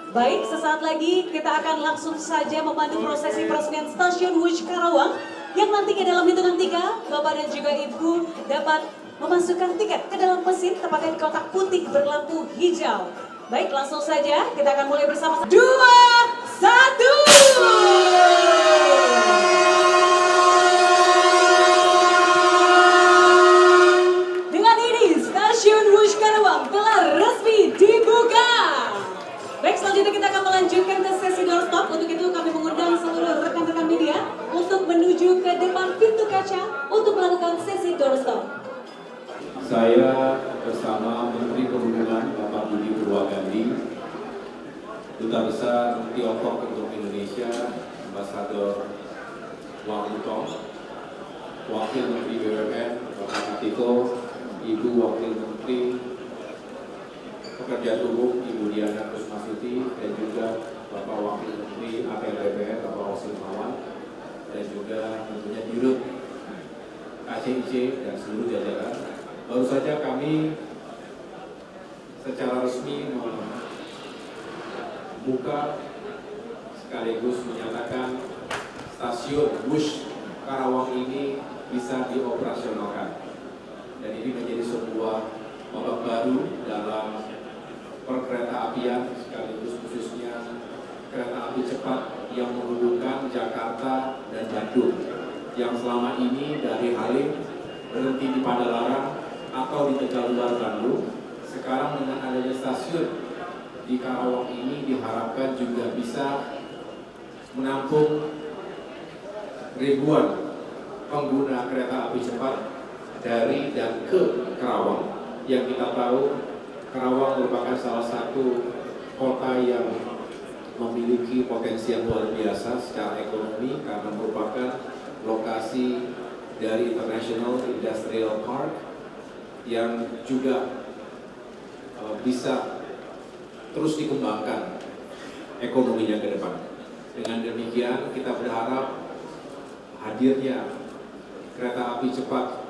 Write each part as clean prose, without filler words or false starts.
Baik, sesaat lagi kita akan langsung saja memandu prosesi peresmian Stasiun Wush Karawang yang nantinya dalam hitungan 3, Bapak dan juga Ibu dapat memasukkan tiket ke dalam mesin tepatnya di kotak putih berlampu hijau. Baik, langsung saja kita akan mulai bersama. 2, 1. Dengan ini Stasiun Wush Karawang telah resmi dibuka. Baik, selanjutnya kita akan melanjutkan ke sesi doorstop. Untuk itu kami mengundang seluruh rekan-rekan media untuk menuju ke depan pintu kaca untuk melakukan sesi doorstop. Saya bersama Menteri Perhubungan Bapak Budi Purwagandi, Duta Besar Tiongkok untuk Indonesia, Ambasador Wang Wutong, Wakil Menteri BUMN Bapak Atiko, Ibu Wakil Menteri Pekerjaan Umum Ibu Diana Kusmasuti, dan juga Bapak Wakil Menteri APR Bapak Osin Mawan, dan juga tentunya Dirut KCIC dan seluruh jajaran. Baru saja kami secara resmi membuka sekaligus menyatakan Stasiun Wush Karawang ini bisa dioperasionalkan, dan ini menjadi sebuah babak baru dalam perkereta apian sekaligus khususnya kereta api cepat yang menghubungkan Jakarta dan Bandung, yang selama ini dari Halim berhenti di Padalarang atau di Tegaluar Bandung. Sekarang dengan adanya stasiun di Karawang ini diharapkan juga bisa menampung ribuan pengguna kereta api cepat dari dan ke Karawang, yang kita tahu Karawang merupakan salah satu kota yang memiliki potensi yang luar biasa secara ekonomi karena merupakan lokasi dari International Industrial Park yang juga bisa terus dikembangkan ekonominya ke depan. Dengan demikian kita berharap hadirnya kereta api cepat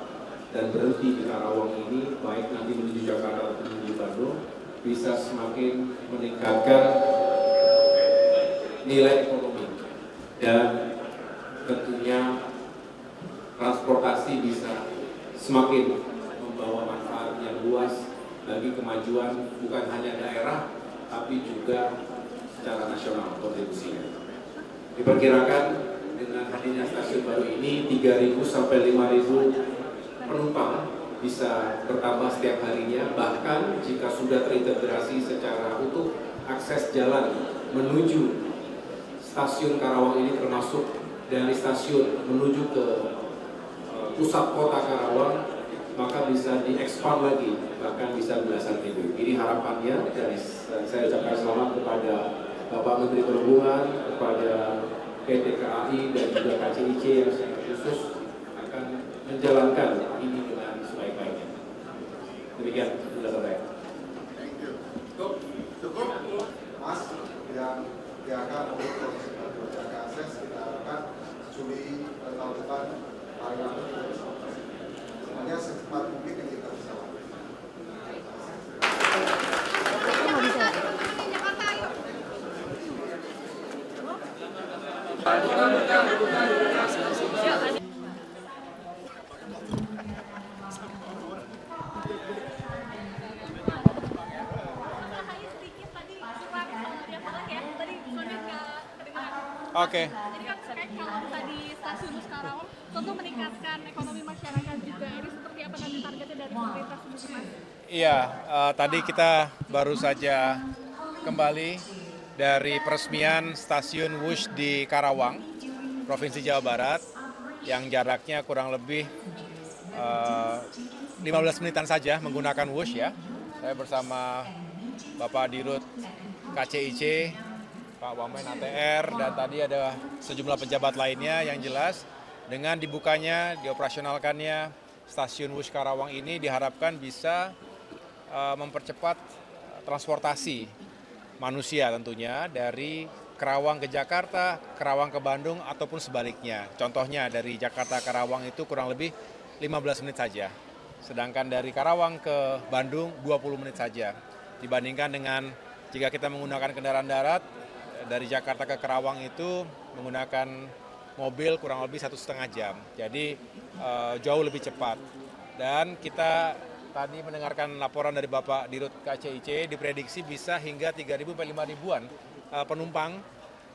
dan berhenti di Karawang ini, baik nanti menuju Jakarta atau menuju Bandung, bisa semakin meningkatkan nilai ekonomi, dan tentunya transportasi bisa semakin membawa manfaat yang luas bagi kemajuan bukan hanya daerah, tapi juga secara nasional kontribusinya. Diperkirakan dengan hadirnya stasiun baru ini 3.000 sampai 5.000 penumpang bisa bertambah setiap harinya. Bahkan jika sudah terintegrasi secara utuh, akses jalan menuju stasiun Karawang ini termasuk dari stasiun menuju ke pusat kota Karawang, maka bisa diekspand lagi, bahkan bisa belasan ribu. Ini harapannya, dan saya ucapkan selamat kepada Bapak Menteri Perhubungan, kepada PT KAI dan juga KCIC yang secara khusus akan menjalankan ini dengan sebaik-baiknya. Demikian penjelasan saya. Cukup, Mas, yang akan untuk jaga akses kita harapkan Juli tahun depan paling lambat kita bisa operasi. Semuanya secepat mungkin yang kita bisa lakukan. Oke. Jadi kan terkait kalau tadi stasiun Wush Karawang tentu meningkatkan ekonomi masyarakat juga. Ini seperti apa nanti targetnya dari pemerintah sendiri, Mas? Iya, tadi kita baru saja kembali dari peresmian Stasiun Wush di Karawang, Provinsi Jawa Barat, yang jaraknya kurang lebih 15 menitan saja menggunakan Wush ya. Saya bersama Bapak Dirut KCIC, Pak Wamen ATR, dan tadi ada sejumlah pejabat lainnya. Yang jelas dengan dibukanya, dioperasionalkannya Stasiun Wush Karawang ini diharapkan bisa mempercepat transportasi manusia tentunya dari Karawang ke Jakarta, Karawang ke Bandung, ataupun sebaliknya. Contohnya dari Jakarta ke Karawang itu kurang lebih 15 menit saja. Sedangkan dari Karawang ke Bandung 20 menit saja. Dibandingkan dengan Jika kita menggunakan kendaraan darat, dari Jakarta ke Karawang itu menggunakan mobil kurang lebih 1,5 jam. Jadi jauh lebih cepat. Dan kita tadi mendengarkan laporan dari Bapak Dirut KCIC, diprediksi bisa hingga 3.000 sampai 5.000-an penumpang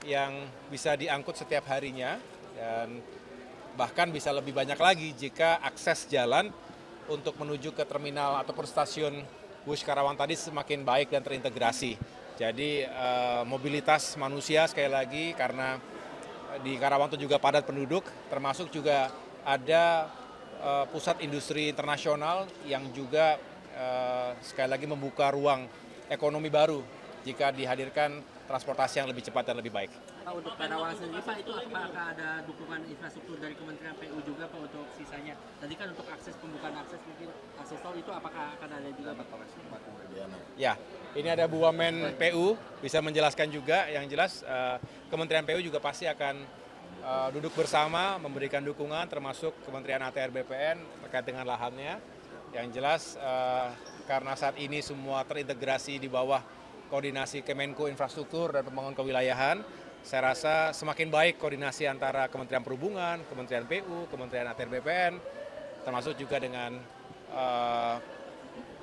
yang bisa diangkut setiap harinya. Dan bahkan bisa lebih banyak lagi jika akses jalan untuk menuju ke terminal ataupun stasiun Wush Karawang tadi semakin baik dan terintegrasi. Jadi mobilitas manusia sekali lagi karena di Karawang itu juga padat penduduk, termasuk juga ada pusat industri internasional yang juga sekali lagi membuka ruang ekonomi baru jika dihadirkan transportasi yang lebih cepat dan lebih baik. Pak, untuk Karawang sendiri Pak, itu apakah ada dukungan infrastruktur dari Kementerian PU juga Pak untuk sisanya? Tadi kan untuk pembukaan akses mungkin akses tol itu apakah akan ada juga Pak? Ya, ini ada Bu Wamen PU bisa menjelaskan juga. Yang jelas Kementerian PU juga pasti akan duduk bersama memberikan dukungan termasuk Kementerian ATR BPN terkait dengan lahannya. Yang jelas karena saat ini semua terintegrasi di bawah koordinasi Kemenko Infrastruktur dan Pembangunan Kewilayahan, saya rasa semakin baik koordinasi antara Kementerian Perhubungan, Kementerian PU, Kementerian ATR BPN, termasuk juga dengan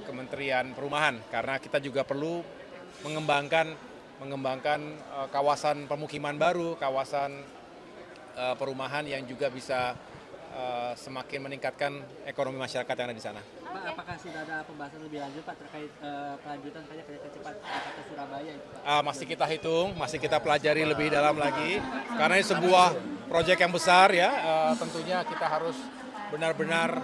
Kementerian Perumahan, karena kita juga perlu mengembangkan kawasan pemukiman baru, kawasan perumahan yang juga bisa semakin meningkatkan ekonomi masyarakat yang ada di sana. Pak, apakah sudah ada pembahasan lebih lanjut Pak terkait kelanjutan kereta cepat Jakarta Surabaya itu Pak? Masih kita hitung, masih kita pelajari lebih dalam lagi, karena ini sebuah proyek yang besar ya. Tentunya kita harus benar-benar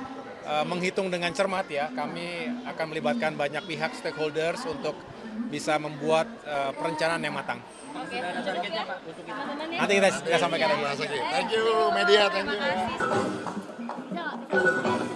menghitung dengan cermat ya. Kami akan melibatkan banyak pihak stakeholders untuk bisa membuat perencanaan yang matang. Sudah ada targetnya Pak untuk itu? Nanti kita sampaikan lagi. Thank you media, thank you. Terima kasih.